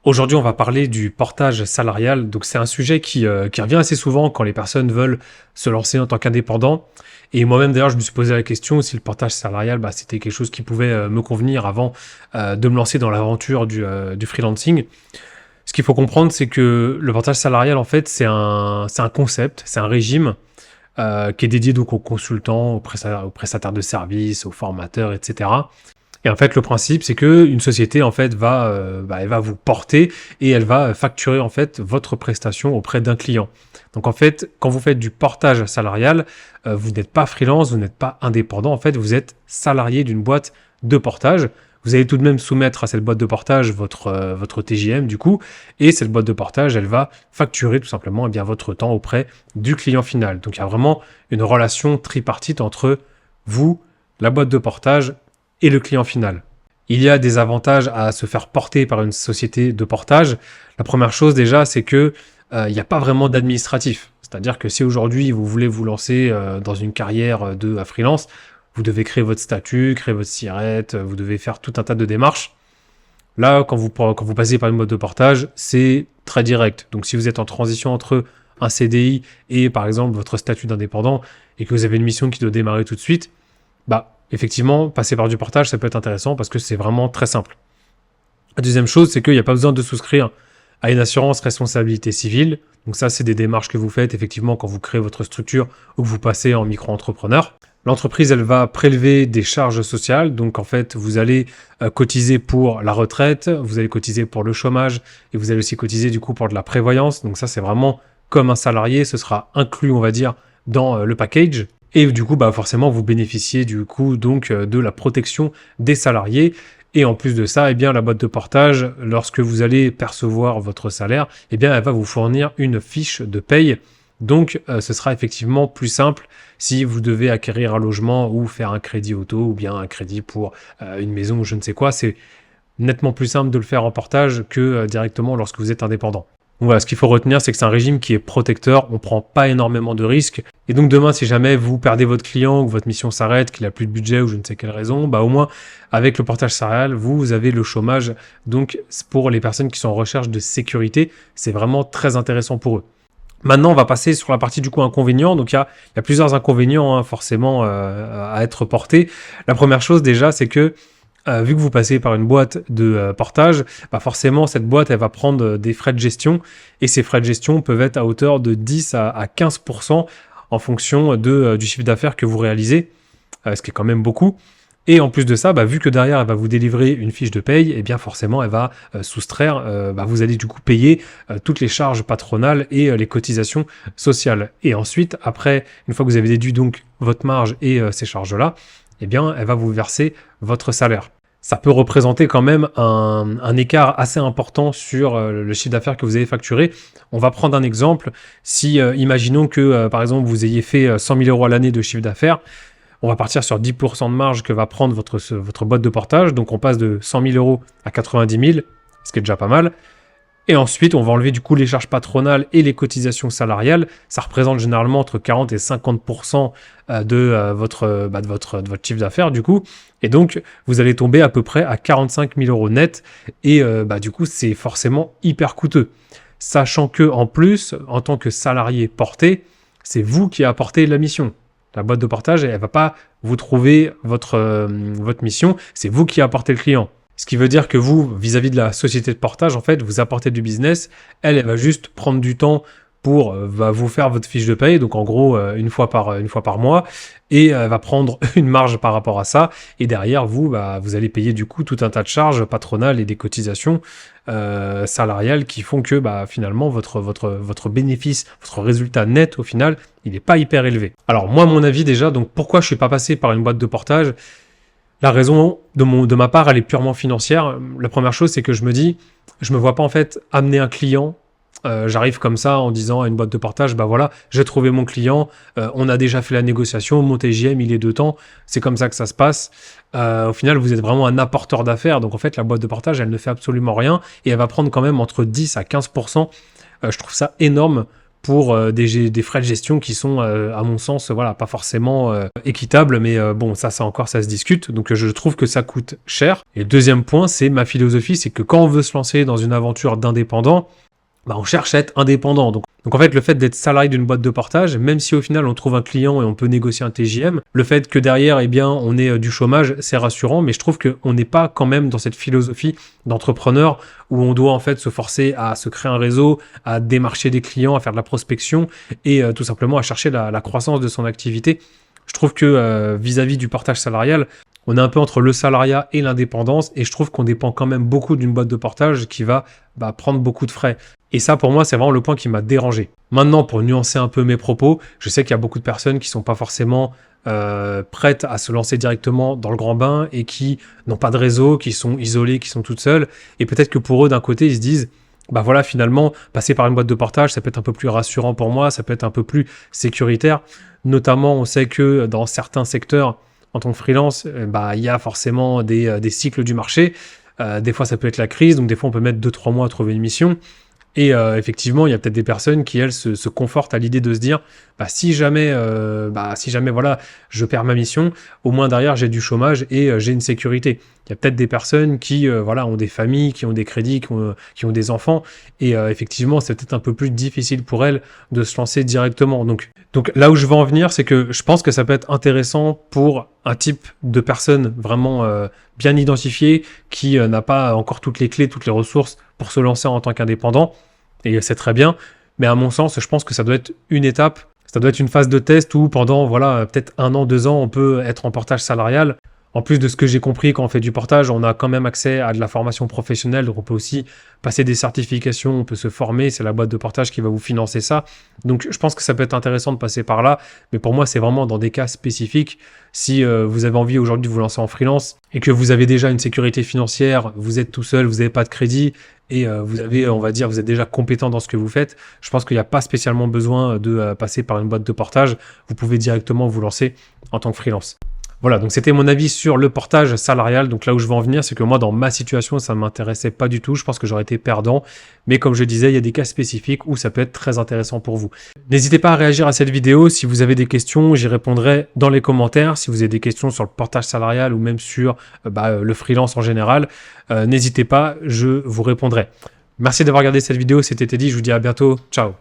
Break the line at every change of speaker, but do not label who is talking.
Aujourd'hui, on va parler du portage salarial. Donc, c'est un sujet qui revient assez souvent quand les personnes veulent se lancer en tant qu'indépendant. Et moi-même, d'ailleurs, je me suis posé la question si le portage salarial, c'était quelque chose qui pouvait me convenir avant de me lancer dans l'aventure du freelancing. Ce qu'il faut comprendre, c'est que le portage salarial, en fait, c'est un concept, c'est un régime qui est dédié donc aux consultants, aux prestataires de services, aux formateurs, etc. Et en fait, le principe, c'est que une société en fait elle va vous porter et elle va facturer en fait votre prestation auprès d'un client. Donc en fait, quand vous faites du portage salarial, vous n'êtes pas freelance, vous n'êtes pas indépendant. En fait, vous êtes salarié d'une boîte de portage. Vous allez tout de même soumettre à cette boîte de portage votre TJM du coup, et cette boîte de portage, elle va facturer tout simplement votre temps auprès du client final. Donc il y a vraiment une relation tripartite entre vous, la boîte de portage et le client final. Il y a des avantages à se faire porter par une société de portage. La première chose déjà, c'est que il n'y a pas vraiment d'administratif. C'est-à-dire que si aujourd'hui vous voulez vous lancer dans une carrière de freelance, vous devez créer votre statut, créer votre SIRET, vous devez faire tout un tas de démarches. Là, quand vous passez par une boîte de portage, c'est très direct. Donc si vous êtes en transition entre un CDI et par exemple votre statut d'indépendant et que vous avez une mission qui doit démarrer tout de suite, effectivement, passer par du portage, ça peut être intéressant parce que c'est vraiment très simple. La deuxième chose, c'est qu'il n'y a pas besoin de souscrire à une assurance responsabilité civile. Donc ça, c'est des démarches que vous faites effectivement quand vous créez votre structure ou que vous passez en micro-entrepreneur. L'entreprise, elle va prélever des charges sociales. Donc en fait, vous allez cotiser pour la retraite, vous allez cotiser pour le chômage et vous allez aussi cotiser du coup pour de la prévoyance. Donc ça, c'est vraiment comme un salarié, ce sera inclus, on va dire, dans le package. Et du coup, forcément, vous bénéficiez du coup donc de la protection des salariés. Et en plus de ça, la boîte de portage, lorsque vous allez percevoir votre salaire, elle va vous fournir une fiche de paye. Donc, ce sera effectivement plus simple si vous devez acquérir un logement ou faire un crédit auto ou bien un crédit pour une maison ou je ne sais quoi. C'est nettement plus simple de le faire en portage que directement lorsque vous êtes indépendant. Donc voilà, ce qu'il faut retenir, c'est que c'est un régime qui est protecteur, on ne prend pas énormément de risques. Et donc demain, si jamais vous perdez votre client ou que votre mission s'arrête, qu'il n'a plus de budget ou je ne sais quelle raison, au moins avec le portage salarial, vous avez le chômage. Donc pour les personnes qui sont en recherche de sécurité, c'est vraiment très intéressant pour eux. Maintenant, on va passer sur la partie du coup inconvénients. Donc il y a plusieurs inconvénients forcément à être portés. La première chose déjà, c'est que vu que vous passez par une boîte de portage, forcément, cette boîte, elle va prendre des frais de gestion. Et ces frais de gestion peuvent être à hauteur de 10 à 15% en fonction du chiffre d'affaires que vous réalisez, ce qui est quand même beaucoup. Et en plus de ça, vu que derrière, elle va vous délivrer une fiche de paye, forcément, elle va soustraire, vous allez du coup payer toutes les charges patronales et les cotisations sociales. Et ensuite, après, une fois que vous avez déduit donc votre marge et ces charges-là, elle va vous verser votre salaire. Ça peut représenter quand même un écart assez important sur le chiffre d'affaires que vous avez facturé. On va prendre un exemple. Si, imaginons que, par exemple, vous ayez fait 100 000 € à l'année de chiffre d'affaires, on va partir sur 10% de marge que va prendre votre boîte de portage. Donc, on passe de 100 000 € à 90 000, ce qui est déjà pas mal. Et ensuite, on va enlever du coup les charges patronales et les cotisations salariales. Ça représente généralement entre 40 et 50% de votre chiffre d'affaires du coup. Et donc, vous allez tomber à peu près à 45 000 € net. Et du coup, c'est forcément hyper coûteux. Sachant que en plus, en tant que salarié porté, c'est vous qui apportez la mission. La boîte de portage, elle ne va pas vous trouver votre mission. C'est vous qui apportez le client. Ce qui veut dire que vous, vis-à-vis de la société de portage, en fait, vous apportez du business. Elle va juste prendre du temps pour vous faire votre fiche de paye. Donc, en gros, une fois par mois. Et elle va prendre une marge par rapport à ça. Et derrière, vous allez payer du coup tout un tas de charges patronales et des cotisations salariales qui font que finalement, votre bénéfice, votre résultat net, au final, il n'est pas hyper élevé. Alors, moi, mon avis déjà, donc pourquoi je ne suis pas passé par une boîte de portage ? La raison de ma part, elle est purement financière. La première chose, c'est que je me vois pas en fait amener un client. J'arrive comme ça en disant à une boîte de portage, j'ai trouvé mon client, on a déjà fait la négociation, mon TJM, il est de temps, c'est comme ça que ça se passe. Au final, vous êtes vraiment un apporteur d'affaires, donc en fait, la boîte de portage, elle ne fait absolument rien et elle va prendre quand même entre 10 à 15%. Je trouve ça énorme pour des frais de gestion qui sont, à mon sens, voilà, pas forcément équitables, mais bon, ça encore, ça se discute. Donc je trouve que ça coûte cher. Et le deuxième point, c'est ma philosophie, c'est que quand on veut se lancer dans une aventure d'indépendant, bah, on cherche à être indépendant. Donc en fait, le fait d'être salarié d'une boîte de portage, même si au final on trouve un client et on peut négocier un TJM, le fait que derrière, eh bien, on ait du chômage, c'est rassurant, mais je trouve qu'on n'est pas quand même dans cette philosophie d'entrepreneur où on doit en fait se forcer à se créer un réseau, à démarcher des clients, à faire de la prospection et tout simplement à chercher la croissance de son activité. Je trouve que vis-à-vis du portage salarial, on est un peu entre le salariat et l'indépendance et je trouve qu'on dépend quand même beaucoup d'une boîte de portage qui va prendre beaucoup de frais. Et ça, pour moi, c'est vraiment le point qui m'a dérangé. Maintenant, pour nuancer un peu mes propos, je sais qu'il y a beaucoup de personnes qui sont pas forcément prêtes à se lancer directement dans le grand bain et qui n'ont pas de réseau, qui sont isolées, qui sont toutes seules. Et peut-être que pour eux, d'un côté, ils se disent, bah voilà, finalement, passer par une boîte de portage, ça peut être un peu plus rassurant pour moi, ça peut être un peu plus sécuritaire. Notamment, on sait que dans certains secteurs, en tant que freelance, il y a forcément des cycles du marché. Des fois, ça peut être la crise, donc des fois, on peut mettre 2-3 mois à trouver une mission. Et effectivement, il y a peut-être des personnes qui, elles, se confortent à l'idée de se dire si jamais voilà, je perds ma mission, au moins derrière, j'ai du chômage et j'ai une sécurité. Il y a peut-être des personnes qui voilà, ont des familles, qui ont des crédits, qui ont des enfants. Et effectivement, c'est peut-être un peu plus difficile pour elles de se lancer directement. Donc là où je veux en venir, c'est que je pense que ça peut être intéressant pour un type de personne vraiment bien identifié qui n'a pas encore toutes les clés, toutes les ressources pour se lancer en tant qu'indépendant. Et c'est très bien. Mais à mon sens, je pense que ça doit être une étape. Ça doit être une phase de test où pendant voilà, peut-être 1 an, 2 ans, on peut être en portage salarial. En plus de ce que j'ai compris, quand on fait du portage, on a quand même accès à de la formation professionnelle, donc on peut aussi passer des certifications, on peut se former, c'est la boîte de portage qui va vous financer ça. Donc je pense que ça peut être intéressant de passer par là, mais pour moi c'est vraiment dans des cas spécifiques. Si vous avez envie aujourd'hui de vous lancer en freelance et que vous avez déjà une sécurité financière, vous êtes tout seul, vous n'avez pas de crédit et vous avez, on va dire, vous êtes déjà compétent dans ce que vous faites, je pense qu'il n'y a pas spécialement besoin de passer par une boîte de portage. Vous pouvez directement vous lancer en tant que freelance. Voilà, donc c'était mon avis sur le portage salarial. Donc là où je veux en venir, c'est que moi, dans ma situation, ça ne m'intéressait pas du tout. Je pense que j'aurais été perdant. Mais comme je disais, il y a des cas spécifiques où ça peut être très intéressant pour vous. N'hésitez pas à réagir à cette vidéo. Si vous avez des questions, j'y répondrai dans les commentaires. Si vous avez des questions sur le portage salarial ou même sur le freelance en général, n'hésitez pas, je vous répondrai. Merci d'avoir regardé cette vidéo. C'était Teddy. Je vous dis à bientôt. Ciao.